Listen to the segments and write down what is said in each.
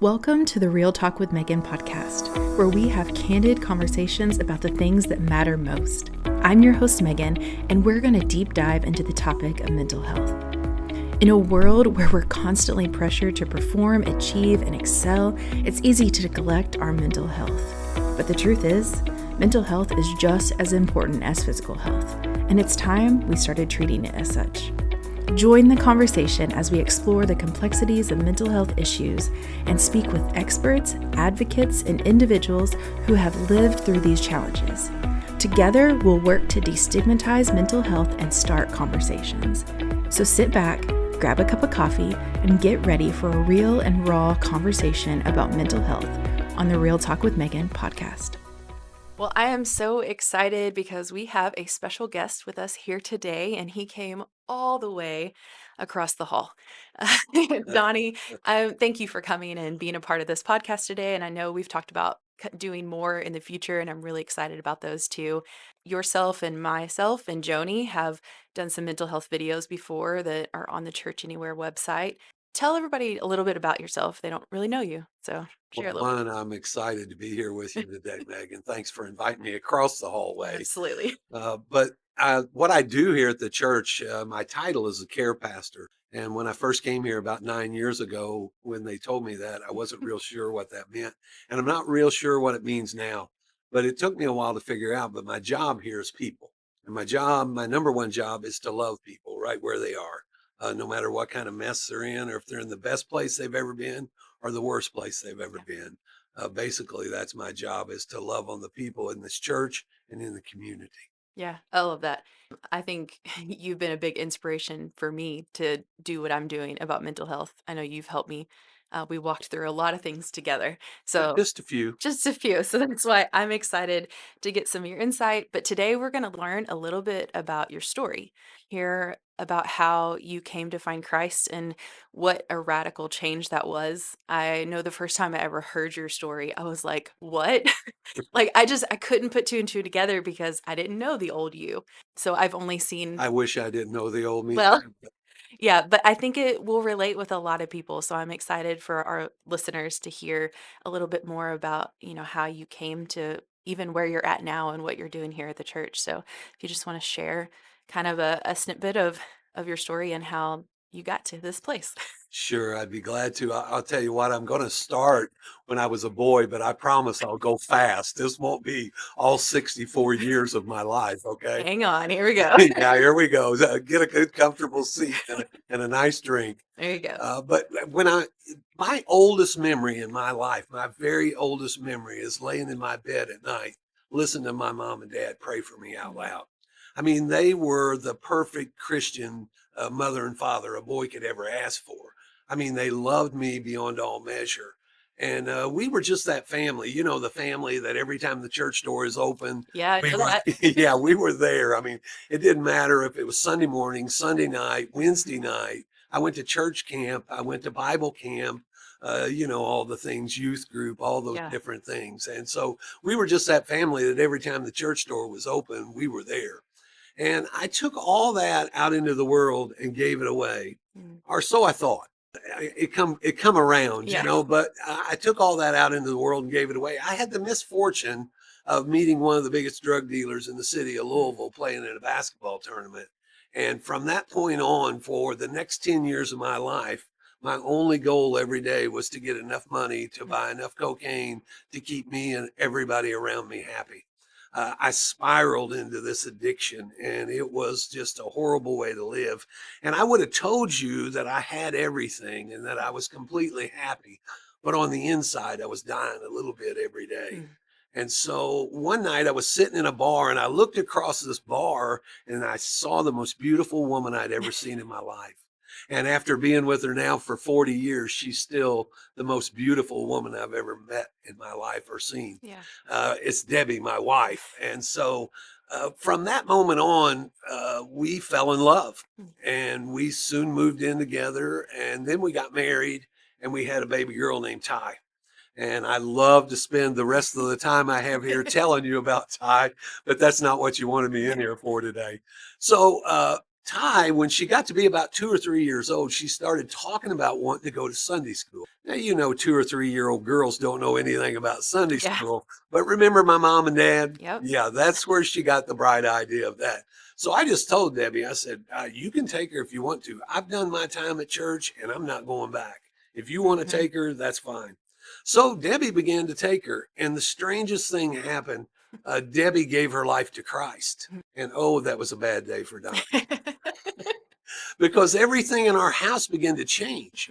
Welcome to the Real Talk with Megan podcast, where we have candid conversations about the things that matter most. I'm your host, Megan, and we're going to deep dive into the topic of mental health. In a world where we're constantly pressured to perform, achieve, and excel, it's easy to neglect our mental health. But the truth is, mental health is just as important as physical health, and it's time we started treating it as such. Join the conversation as we explore the complexities of mental health issues and speak with experts, advocates, and individuals who have lived through these challenges. Together, we'll work to destigmatize mental health and start conversations. So sit back, grab a cup of coffee, and get ready for a real and raw conversation about mental health on the Real Talk with Megan podcast. Well, I am so excited because we have a special guest with us here today, and he came all the way across the hall. Donnie, thank you for coming and being a part of this podcast today. And I know we've talked about doing more in the future, and I'm really excited about those too. Yourself and myself and Joni have done some mental health videos before that are on the Church Anywhere website. Tell everybody a little bit about yourself. They don't really know you, so share a Well, little bit. I'm excited to be here with you today, Megan. Thanks for inviting me across the hallway. Absolutely. What I do here at the church, my title is a care pastor. And when I first came here about 9 years ago, when they told me that, I wasn't real sure what that meant. And I'm not real sure what it means now. But it took me a while to figure out. But my job here is people. And my number one job is to love people right where they are, no matter what kind of mess they're in, or if they're in the best place they've ever been or the worst place they've ever been. Basically, that's my job, is to love on the people in this church and in the community. Yeah, I love that. I think you've been a big inspiration for me to do what I'm doing about mental health. I know you've helped me. We walked through a lot of things together. So Just a few. just a few. So that's why I'm excited to get some of your insight. But today we're going to learn a little bit about your story, hear about how you came to find Christ and what a radical change that was. I know the first time I ever heard your story, I was like, what? Like I couldn't put two and two together because I didn't know the old you. So I've only seen, I wish I didn't know the old me. well, yeah, but I think it will relate with a lot of people. So I'm excited for our listeners to hear a little bit more about, how you came to even where you're at now and what you're doing here at the church. So if you just want to share kind of a snippet of your story and how you got to this place. Sure, I'd be glad to. I'll tell you what, I'm going to start when I was a boy, but I promise I'll go fast. This won't be all 64 years of my life, okay? Hang on, here we go. Yeah, here we go. Get a good, comfortable seat and a nice drink. There you go. But my oldest memory in my life, my very oldest memory, is laying in my bed at night, listening to my mom and dad pray for me out loud. I mean, they were the perfect Christian mother and father a boy could ever ask for. I mean, they loved me beyond all measure. And we were just that family, the family that every time the church door is open, Yeah, I we know were, that. yeah, we were there. I mean, it didn't matter if it was Sunday morning, Sunday night, Wednesday night. I went to church camp. I went to Bible camp, all the things, youth group, all those Yeah. different things. And so we were just that family that every time the church door was open, we were there. And I took all that out into the world and gave it away, Mm. or so I thought. It come around, Yeah. but I took all that out into the world and gave it away. I had the misfortune of meeting one of the biggest drug dealers in the city of Louisville playing in a basketball tournament. And from that point on, for the next 10 years of my life, my only goal every day was to get enough money to buy enough cocaine to keep me and everybody around me happy. I spiraled into this addiction, and it was just a horrible way to live. And I would have told you that I had everything and that I was completely happy. But on the inside, I was dying a little bit every day. Mm. And so one night I was sitting in a bar and I looked across this bar and I saw the most beautiful woman I'd ever seen in my life. And after being with her now for 40 years, she's still the most beautiful woman I've ever met in my life or seen. Yeah. It's Debbie, my wife. And so from that moment on, we fell in love, Mm. and we soon moved in together. And then we got married and we had a baby girl named Ty. And I love to spend the rest of the time I have here telling you about Ty, but that's not what you wanted me in here for today. So, Ty, when she got to be about 2 or 3 years old, she started talking about wanting to go to Sunday school. Now, 2 or 3-year-old girls don't know anything about Sunday Yeah. school, but remember my mom and dad? Yep. Yeah, that's where she got the bright idea of that. So I just told Debbie, I said, you can take her if you want to. I've done my time at church and I'm not going back. If you want to Mhm. take her, that's fine. So Debbie began to take her. And the strangest thing happened. Debbie gave her life to Christ. And oh, that was a bad day for Donnie because everything in our house began to change.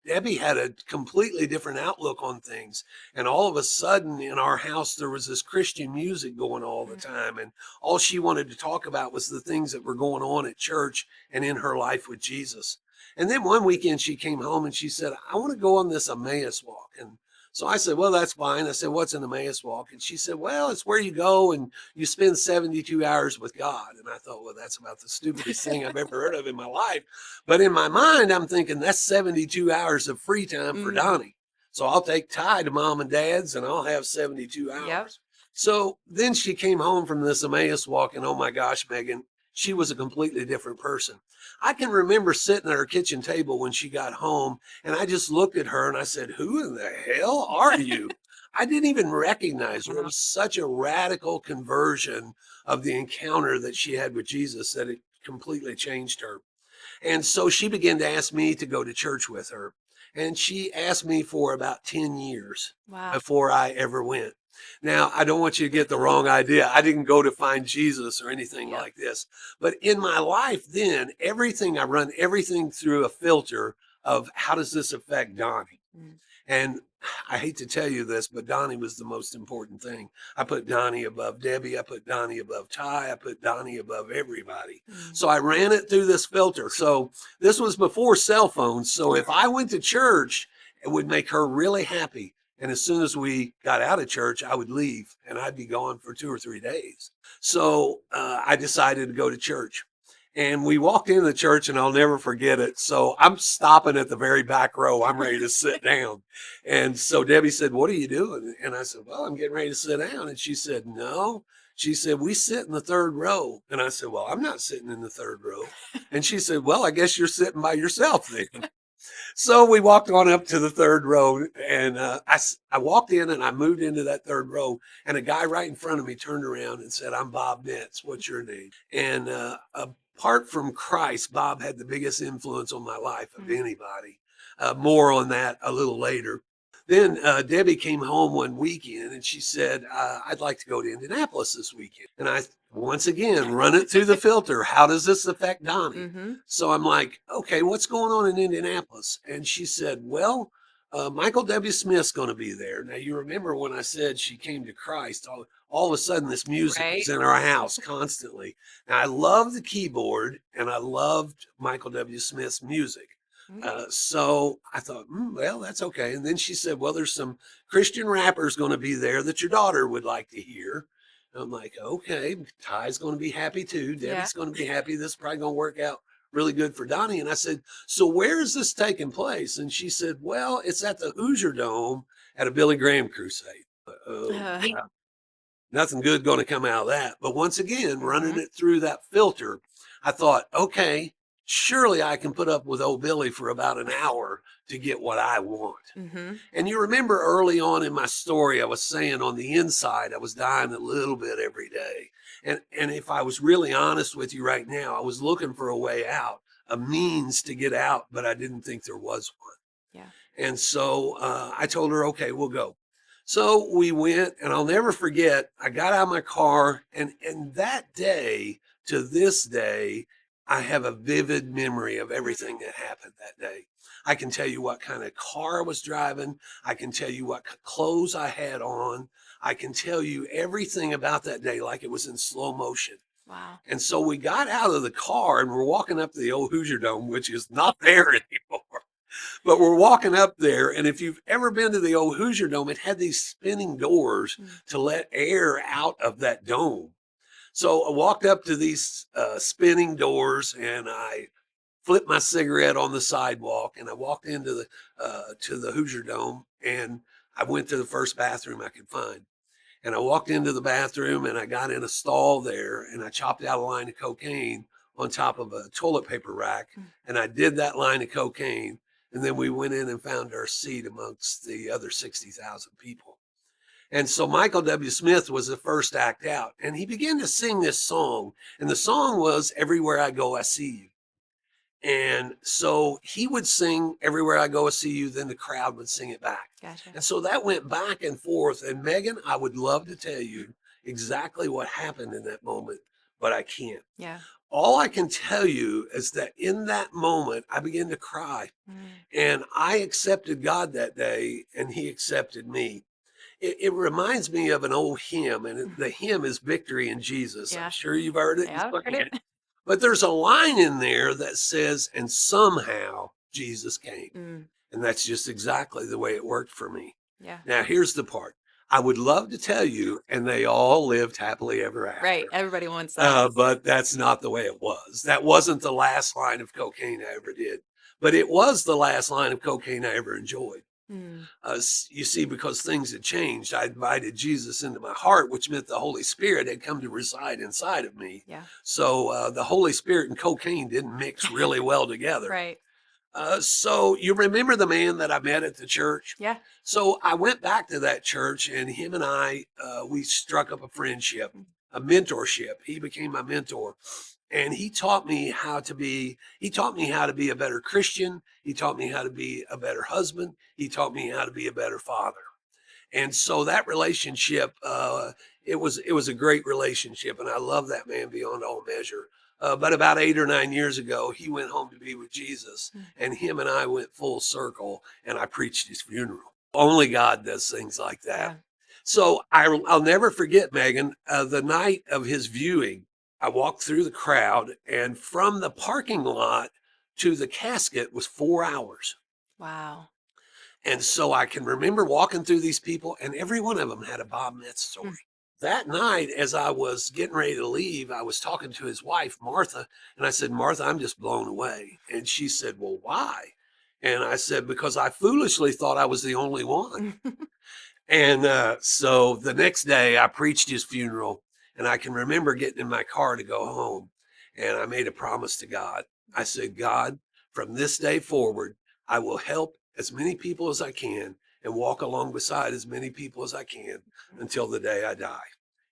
Debbie had a completely different outlook on things. And all of a sudden in our house, there was this Christian music going all the time. And all she wanted to talk about was the things that were going on at church and in her life with Jesus. And then one weekend she came home and she said, I want to go on this Emmaus walk. And so I said, well, that's fine. I said, what's an Emmaus walk? And she said, well, it's where you go and you spend 72 hours with God. And I thought, well, that's about the stupidest thing I've ever heard of in my life. But in my mind, I'm thinking that's 72 hours of free time for Donnie. So I'll take Ty to mom and dad's and I'll have 72 hours. Yep. So then she came home from this Emmaus walk and oh my gosh, Megan, she was a completely different person. I can remember sitting at her kitchen table when she got home and I just looked at her and I said, who in the hell are you? I didn't even recognize her. It was such a radical conversion of the encounter that she had with Jesus that it completely changed her. And so she began to ask me to go to church with her. And she asked me for about 10 years Wow. before I ever went. Now, I don't want you to get the wrong idea. I didn't go to find Jesus or anything Yep. like this. But in my life, then I run everything through a filter of how does this affect Donnie? And I hate to tell you this, but Donnie was the most important thing. I put Donnie above Debbie. I put Donnie above Ty. I put Donnie above everybody. So I ran it through this filter. So this was before cell phones. So if I went to church, it would make her really happy. And as soon as we got out of church, I would leave and I'd be gone for 2 or 3 days. So I decided to go to church. And we walked into the church and I'll never forget it. So I'm stopping at the very back row. I'm ready to sit down. And so Debbie said, what are you doing? And I said, well, I'm getting ready to sit down. And she said, no. She said, we sit in the third row. And I said, well, I'm not sitting in the third row. And she said, well, I guess you're sitting by yourself then. So we walked on up to the third row and I walked in and I moved into that third row and a guy right in front of me turned around and said, I'm Bob Nitz. What's your name? And apart from Christ, Bob had the biggest influence on my life of anybody. More on that a little later. Then Debbie came home one weekend and she said, I'd like to go to Indianapolis this weekend. And I, once again, run it through the filter. How does this affect Donnie? So I'm like, okay, what's going on in Indianapolis? And she said, well, Michael W. Smith's going to be there. Now, you remember when I said she came to Christ, all of a sudden this music was in our house constantly. Now, I loved the keyboard and I loved Michael W. Smith's music. So I thought, well, that's okay. And then she said, well, there's some Christian rappers going to be there that your daughter would like to hear. And I'm like, okay, Ty's going to be happy too. Debbie's going to be happy. This is probably going to work out really good for Donnie. And I said, so where is this taking place? And she said, well, it's at the Hoosier Dome at a Billy Graham crusade. Yeah. Nothing good going to come out of that. But once again, running it through that filter, I thought, okay, surely I can put up with old Billy for about an hour to get what I want. And you remember early on in my story, I was saying on the inside, I was dying a little bit every day. And if I was really honest with you right now, I was looking for a way out, a means to get out, but I didn't think there was one. And so I told her, okay, we'll go. So we went, and I'll never forget, I got out of my car, and that day to this day, I have a vivid memory of everything that happened that day. I can tell you what kind of car I was driving. I can tell you what clothes I had on. I can tell you everything about that day like it was in slow motion. Wow. And so we got out of the car and we're walking up to the old Hoosier Dome, which is not there anymore. But we're walking up there, and if you've ever been to the old Hoosier Dome, it had these spinning doors to let air out of that dome. So I walked up to these spinning doors, and I flipped my cigarette on the sidewalk, and I walked into the Hoosier Dome, and I went to the first bathroom I could find. And I walked into the bathroom, and I got in a stall there, and I chopped out a line of cocaine on top of a toilet paper rack, and I did that line of cocaine. And then we went in and found our seat amongst the other 60,000 people. And so Michael W. Smith was the first act out, and he began to sing this song. And the song was Everywhere I Go, I See You. And so he would sing Everywhere I Go, I See You, then the crowd would sing it back. Gotcha. And so that went back and forth. And Megan, I would love to tell you exactly what happened in that moment, but I can't. Yeah. All I can tell you is that in that moment, I began to cry. Mm. And I accepted God that day, and he accepted me. It reminds me of an old hymn, and the hymn is Victory in Jesus. Yeah. I'm sure you've heard it. Yeah, I've heard it. But there's a line in there that says, and somehow Jesus came. Mm. And that's just exactly the way it worked for me. Yeah. Now, here's the part. I would love to tell you, and they all lived happily ever after. Right. Everybody wants that. But that's not the way it was. That wasn't the last line of cocaine I ever did. But it was the last line of cocaine I ever enjoyed. Mm. You see, because things had changed, I invited Jesus into my heart, which meant the Holy Spirit had come to reside inside of me. Yeah. So the Holy Spirit and cocaine didn't mix really well together. Right. So you remember the man that I met at the church? Yeah. So I went back to that church, and him and I, we struck up a friendship, a mentorship. He became my mentor. And he taught me how to be a better Christian. He taught me how to be a better husband. He taught me how to be a better father. And so that relationship, it was a great relationship. And I love that man beyond all measure. But about 8 or 9 years ago, he went home to be with Jesus, and him and I went full circle, and I preached his funeral. Only God does things like that. Yeah. So I'll never forget, Megan, the night of his viewing. I walked through the crowd, and from the parking lot to the casket was 4 hours. Wow. And so I can remember walking through these people, and every one of them had a Bob Metz story. That night, as I was getting ready to leave, I was talking to his wife, Martha, and I said, Martha, I'm just blown away. And she said, well, why? And I said, because I foolishly thought I was the only one. And so the next day I preached his funeral, and I can remember getting in my car to go home, and I made a promise to God. I said, God, from this day forward, I will help as many people as I can and walk along beside as many people as I can until the day I die.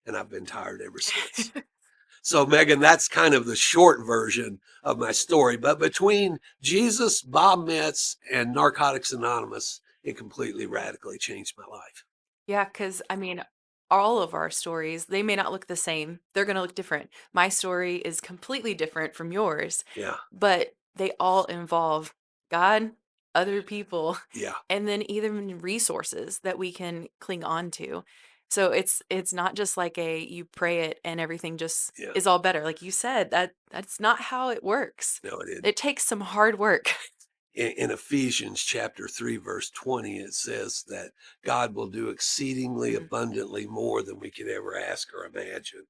And I've been tired ever since. So, Megan, that's kind of the short version of my story. But between Jesus, Bob Metz, and Narcotics Anonymous, it completely radically changed my life. Yeah, because I mean, all of our stories, they may not look the same. They're going to look different. My story is completely different from yours, Yeah. but they all involve God, other people, Yeah. and then even resources that we can cling on to. So it's not just like you pray it and everything just Yeah. is all better. Like you said, that's not how it works. No, it isn't. It takes some hard work. In Ephesians chapter 3, verse 20, it says that God will do exceedingly abundantly more than we could ever ask or imagine.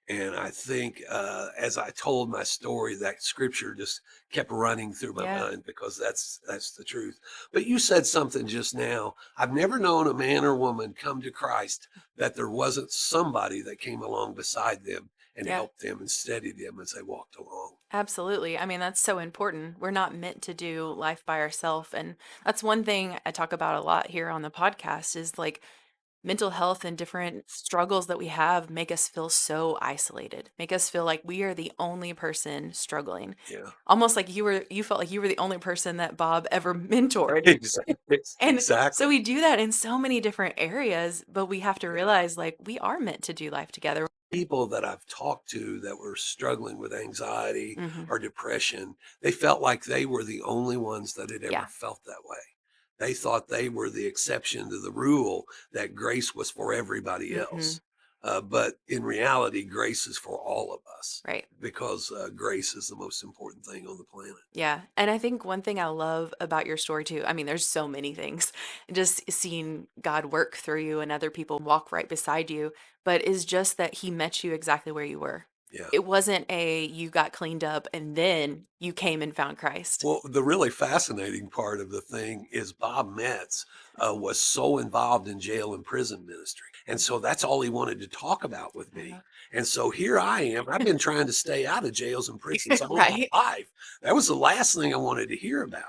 And I think as I told my story, that scripture just kept running through my mind, because that's the truth. But you said something just now. I've never known a man or woman come to Christ that there wasn't somebody that came along beside them and helped them and steadied them as they walked along. Absolutely. I mean, that's so important. We're not meant to do life by ourselves. And that's one thing I talk about a lot here on the podcast is like mental health and different struggles that we have make us feel so isolated, make us feel like we are the only person struggling. Yeah. Almost like you felt like you were the only person that Bob ever mentored. Exactly. And so we do that in so many different areas, but we have to realize like we are meant to do life together. People that I've talked to that were struggling with anxiety or depression, they felt like they were the only ones that had ever felt that way. They thought they were the exception to the rule, that grace was for everybody else. But in reality, grace is for all of us. Right. Because grace is the most important thing on the planet. Yeah. And I think one thing I love about your story too, I mean, there's so many things, just seeing God work through you and other people walk right beside you, but is just that he met you exactly where you were. Yeah. It wasn't you got cleaned up and then you came and found Christ. Well, the really fascinating part of the thing is Bob Metz was so involved in jail and prison ministry. And so that's all he wanted to talk about with me. And so here I am. I've been trying to stay out of jails and prisons all my life. That was the last thing I wanted to hear about.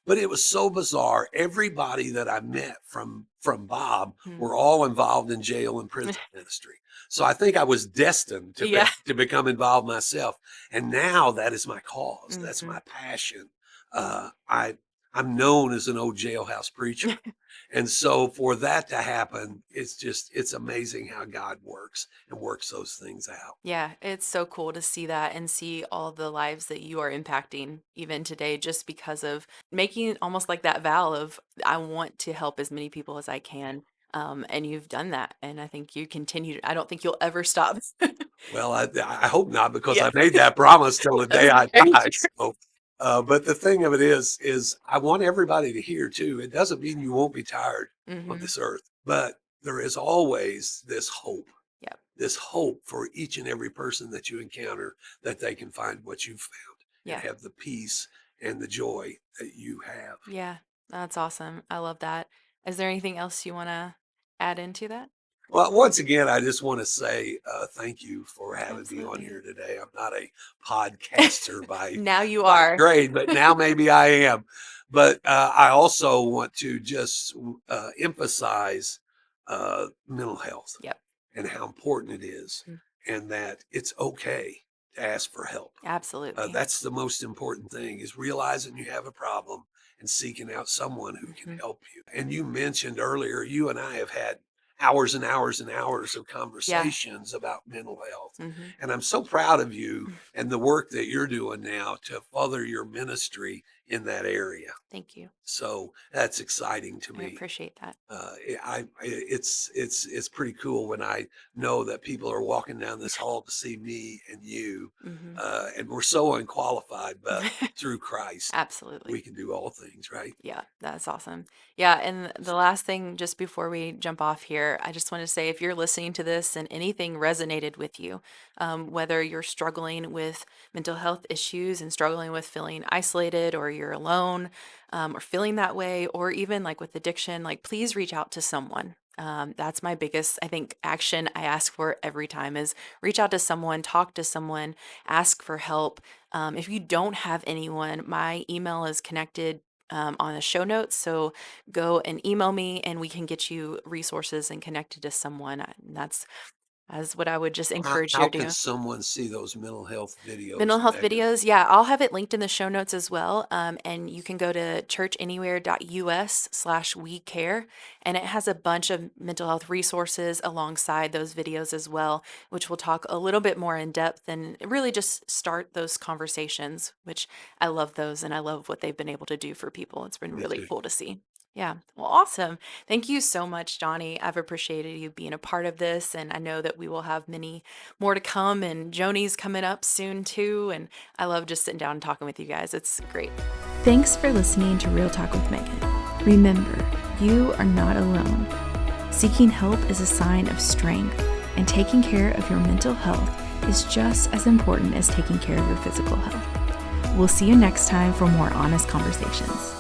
But it was so bizarre. Everybody that I met from Bob Mm. were all involved in jail and prison ministry. So I think I was destined Yeah. to become involved myself. And now that is my cause. That's Mhm. my passion. I'm known as an old jailhouse preacher. And so for that to happen, it's amazing how God works and works those things out. Yeah, it's so cool to see that and see all the lives that you are impacting even today, just because of making it almost like that vow of, I want to help as many people as I can. And you've done that. And I think you continue. I don't think you'll ever stop. Well, I hope not, because Yeah, I made that promise till the day that's I very die. true. So, but the thing of it is I want everybody to hear too. It doesn't mean you won't be tired on Hmm. this earth, but there is always Yep. this hope for each and every person that you encounter, that they can find what you've found and Yeah. have the peace and the joy that you have. Yeah. That's awesome. I love that. Is there anything else you want to add into that? Well, once again, I just want to say thank you for having me on Absolutely. here today. I'm not a podcaster Now you by are. grade, but now maybe I am. But I also want to just emphasize mental health Yep. and how important it is, Mm. and that it's okay to ask for help. Absolutely. That's the most important thing, is realizing you have a problem and seeking out someone who can Hmm. help you. And you mentioned earlier, you and I have had hours and hours and hours of Yeah. conversations about mental health. Hmm. And I'm so proud of you and the work that you're doing now to further your ministry in that area. Thank you. So that's exciting to I me. appreciate that. It's pretty cool when I know that people are walking down this hall to see me and you, Hmm. and we're so unqualified, but through Christ, we Absolutely. can do all things, right? Yeah, that's awesome. Yeah, and the last thing, just before we jump off here, I just want to say, if you're listening to this and anything resonated with you, whether you're struggling with mental health issues and struggling with feeling isolated, or you're alone, or feeling that way, or even like with addiction, like please reach out to someone. That's my biggest, I think, action I ask for every time is reach out to someone, talk to someone, ask for help. If you don't have anyone, my email is connected on the show notes. So go and email me and we can get you resources and connected to someone. That's what I would just encourage you How to can do. someone see those mental health Mental videos, health Megan? videos, yeah, I'll have it linked in the show notes as well. And you can go to churchanywhere.us/we care. And it has a bunch of mental health resources alongside those videos as well, which will talk a little bit more in depth and really just start those conversations, which I love those and I love what they've been able to do for people. It's been Me really too. cool to see. Yeah. Well, awesome. Thank you so much, Johnny. I've appreciated you being a part of this. And I know that we will have many more to come, and Joni's coming up soon too. And I love just sitting down and talking with you guys. It's great. Thanks for listening to Real Talk with Megan. Remember, you are not alone. Seeking help is a sign of strength, and taking care of your mental health is just as important as taking care of your physical health. We'll see you next time for more honest conversations.